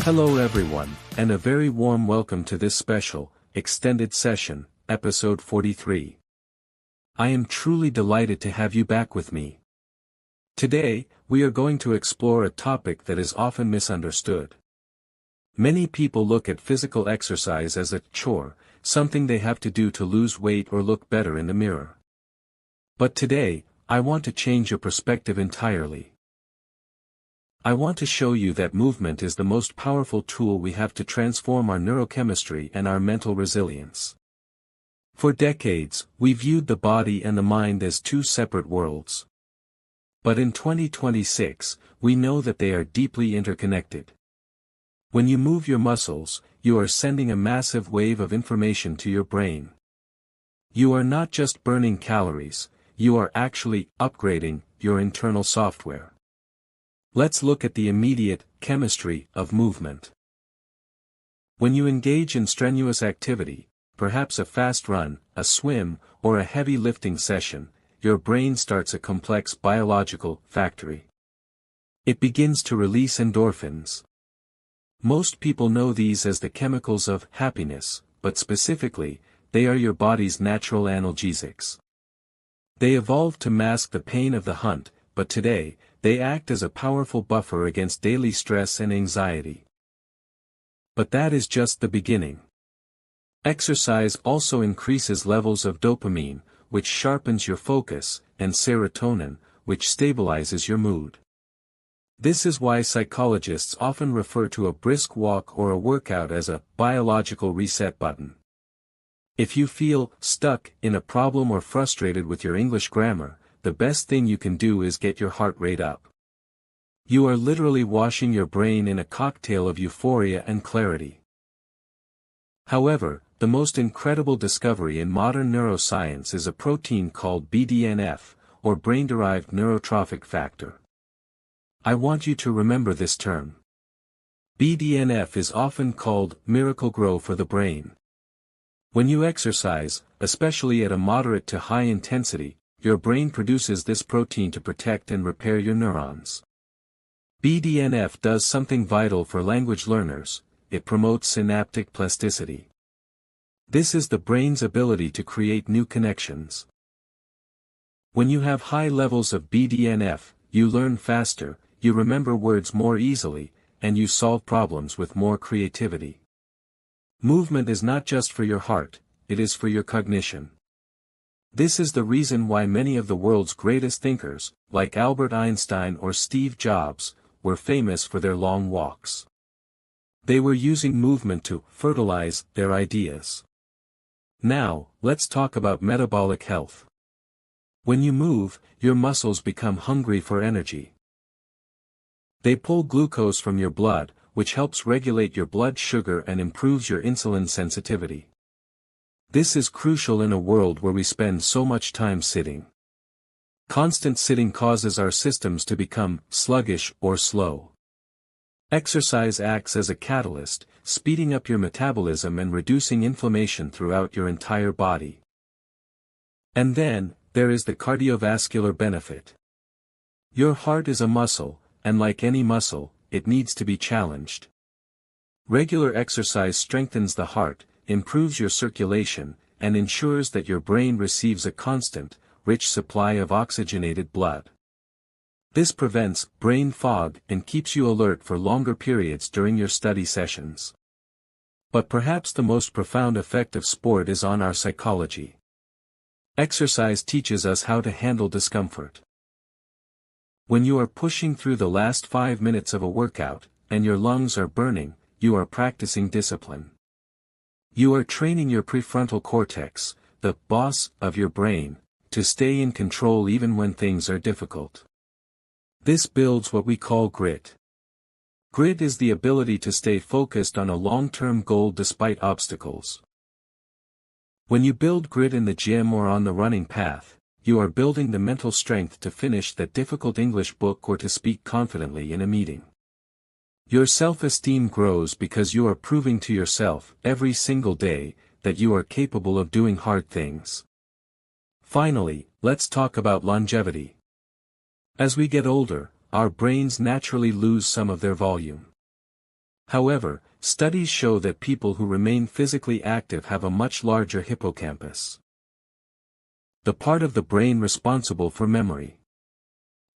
Hello everyone, and a very warm welcome to this special, extended session, episode 43. I am truly delighted to have you back with me. Today, we are going to explore a topic that is often misunderstood. Many people look at physical exercise as a chore, something they have to do to lose weight or look better in the mirror. But today, I want to change your perspective entirely. I want to show you that movement is the most powerful tool we have to transform our neurochemistry and our mental resilience. For decades, we viewed the body and the mind as two separate worlds. But in 2026, we know that they are deeply interconnected. When you move your muscles, you are sending a massive wave of information to your brain. You are not just burning calories, you are actually upgrading your internal software. Let's look at the immediate chemistry of movement. When you engage in strenuous activity, perhaps a fast run, a swim, or a heavy lifting session, your brain starts a complex biological factory. It begins to release endorphins. Most people know these as the chemicals of happiness, but specifically, they are your body's natural analgesics. They evolved to mask the pain of the hunt, but today, they act as a powerful buffer against daily stress and anxiety. But that is just the beginning. Exercise also increases levels of dopamine, which sharpens your focus, and serotonin, which stabilizes your mood. This is why psychologists often refer to a brisk walk or a workout as a biological reset button. If you feel stuck in a problem or frustrated with your English grammar, the best thing you can do is get your heart rate up. You are literally washing your brain in a cocktail of euphoria and clarity. However, the most incredible discovery in modern neuroscience is a protein called BDNF, or brain-derived neurotrophic factor. I want you to remember this term. BDNF is often called Miracle-Gro for the brain. When you exercise, especially at a moderate to high intensity, your brain produces this protein to protect and repair your neurons. BDNF does something vital for language learners: it promotes synaptic plasticity. This is the brain's ability to create new connections. When you have high levels of BDNF, you learn faster, you remember words more easily, and you solve problems with more creativity. Movement is not just for your heart, it is for your cognition. This is the reason why many of the world's greatest thinkers, like Albert Einstein or Steve Jobs, were famous for their long walks. They were using movement to fertilize their ideas. Now, let's talk about metabolic health. When you move, your muscles become hungry for energy. They pull glucose from your blood, which helps regulate your blood sugar and improves your insulin sensitivity. This is crucial in a world where we spend so much time sitting. Constant sitting causes our systems to become sluggish or slow. Exercise acts as a catalyst, speeding up your metabolism and reducing inflammation throughout your entire body. And then, there is the cardiovascular benefit. Your heart is a muscle, and like any muscle, it needs to be challenged. Regular exercise strengthens the heart, improves your circulation, and ensures that your brain receives a constant, rich supply of oxygenated blood. This prevents brain fog and keeps you alert for longer periods during your study sessions. But perhaps the most profound effect of sport is on our psychology. Exercise teaches us how to handle discomfort. When you are pushing through the last 5 minutes of a workout, and your lungs are burning, you are practicing discipline. You are training your prefrontal cortex, the boss of your brain, to stay in control even when things are difficult. This builds what we call grit. Grit is the ability to stay focused on a long-term goal despite obstacles. When you build grit in the gym or on the running path, you are building the mental strength to finish that difficult English book or to speak confidently in a meeting. Your self-esteem grows because you are proving to yourself, every single day, that you are capable of doing hard things. Finally, let's talk about longevity. As we get older, our brains naturally lose some of their volume. However, studies show that people who remain physically active have a much larger hippocampus, the part of the brain responsible for memory.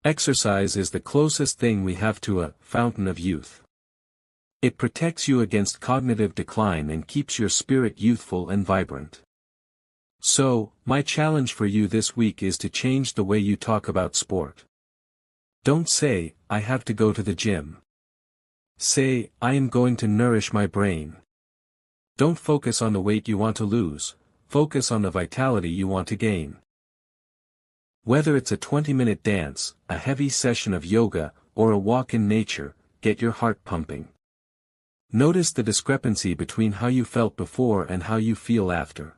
Exercise is the closest thing we have to a fountain of youth. It protects you against cognitive decline and keeps your spirit youthful and vibrant. So, my challenge for you this week is to change the way you talk about sport. Don't say, "I have to go to the gym." Say, "I am going to nourish my brain." Don't focus on the weight you want to lose, focus on the vitality you want to gain. Whether it's a 20-minute dance, a heavy session of yoga, or a walk in nature, get your heart pumping. Notice the discrepancy between how you felt before and how you feel after.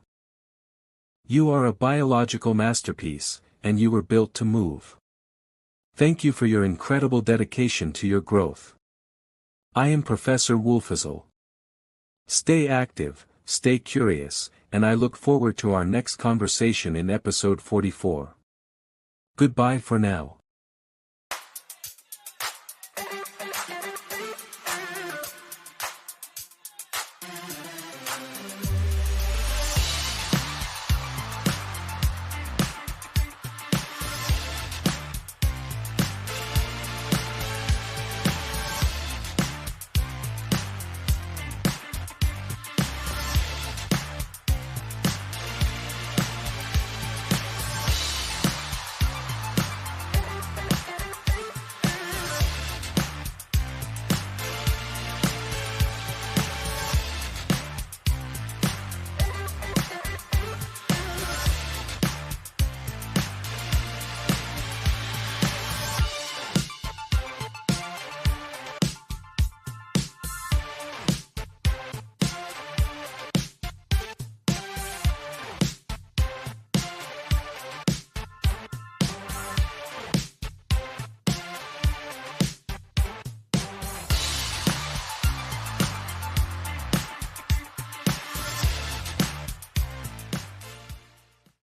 You are a biological masterpiece, and you were built to move. Thank you for your incredible dedication to your growth. I am Professor Wolfizzle. Stay active, stay curious, and I look forward to our next conversation in episode 44. Goodbye for now.